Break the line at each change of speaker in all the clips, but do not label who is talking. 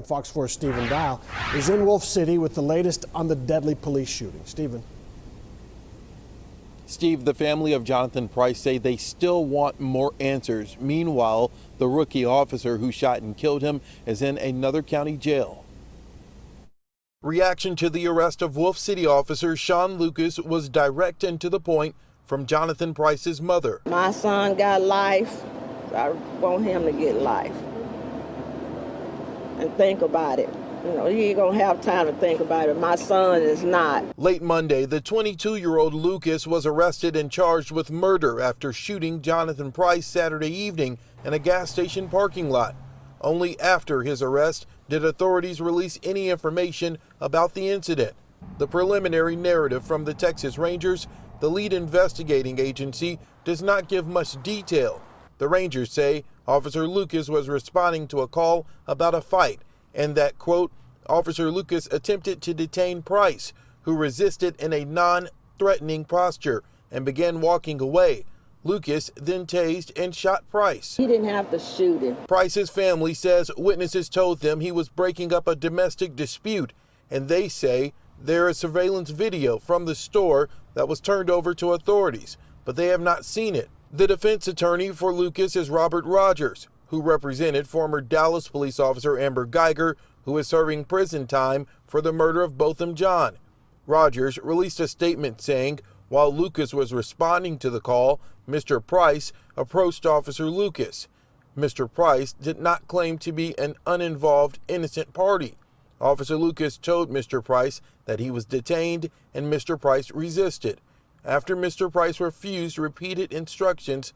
Fox 4's Stephen Dial is in Wolf City with the latest on the deadly police shooting. Stephen.
Steve, the family of Jonathan Price say they still want more answers. Meanwhile, the rookie officer who shot and killed him is in another county jail. Reaction to the arrest of Wolf City officer Sean Lucas was direct and to the point from Jonathan Price's mother.
My son got life. I want him to get life. And think about it. You know, he ain't gonna have time to think about it. My son is not.
Late Monday, the 22-year-old Lucas was arrested and charged with murder after shooting Jonathan Price Saturday evening in a gas station parking lot. Only after his arrest did authorities release any information about the incident. The preliminary narrative from the Texas Rangers, the lead investigating agency, does not give much detail. The Rangers say Officer Lucas was responding to a call about a fight and that, quote, Officer Lucas attempted to detain Price, who resisted in a non-threatening posture and began walking away. Lucas then tased and shot Price.
He didn't have to shoot him.
Price's family says witnesses told them he was breaking up a domestic dispute, and they say there is surveillance video from the store that was turned over to authorities, but they have not seen it. The defense attorney for Lucas is Robert Rogers, who represented former Dallas police officer Amber Geiger, who is serving prison time for the murder of Botham Jean. Rogers released a statement saying, while Lucas was responding to the call, Mr. Price approached Officer Lucas. Mr. Price did not claim to be an uninvolved innocent party. Officer Lucas told Mr. Price that he was detained and Mr. Price resisted. After Mr. Price refused repeated instructions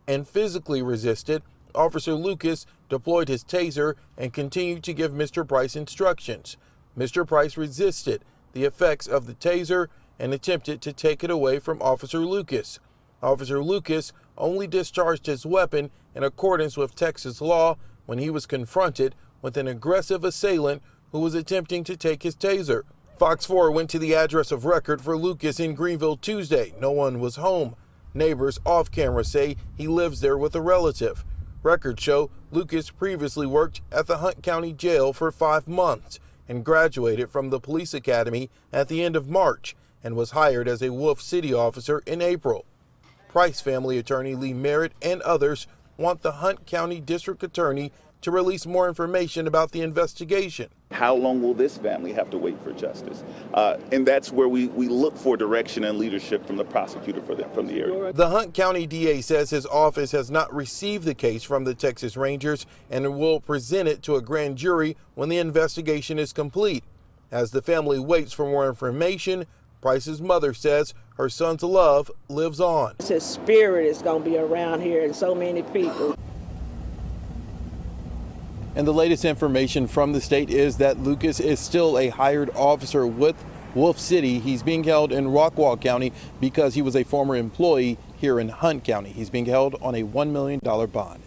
and physically resisted, Officer Lucas deployed his taser and continued to give Mr. Price instructions. Mr. Price resisted the effects of the taser and attempted to take it away from Officer Lucas. Officer Lucas only discharged his weapon in accordance with Texas law when he was confronted with an aggressive assailant who was attempting to take his taser. Fox 4 went to the address of record for Lucas in Greenville Tuesday. No one was home. Neighbors off camera say he lives there with a relative. Records show Lucas previously worked at the Hunt County Jail for 5 months and graduated from the police academy at the end of March and was hired as a Wolf City officer in April. Price family attorney Lee Merritt and others want the Hunt County District Attorney to release more information about the investigation.
How long will this family have to wait for justice? And that's where we look for direction and leadership from the prosecutor from the area.
The Hunt County DA says his office has not received the case from the Texas Rangers and will present it to a grand jury when the investigation is complete. As the family waits for more information, Price's mother says her son's love lives on.
His spirit is going to be around here and so many people.
And the latest information from the state is that Lucas is still a hired officer with Wolf City. He's being held in Rockwall County because he was a former employee here in Hunt County. He's being held on a $1 million bond.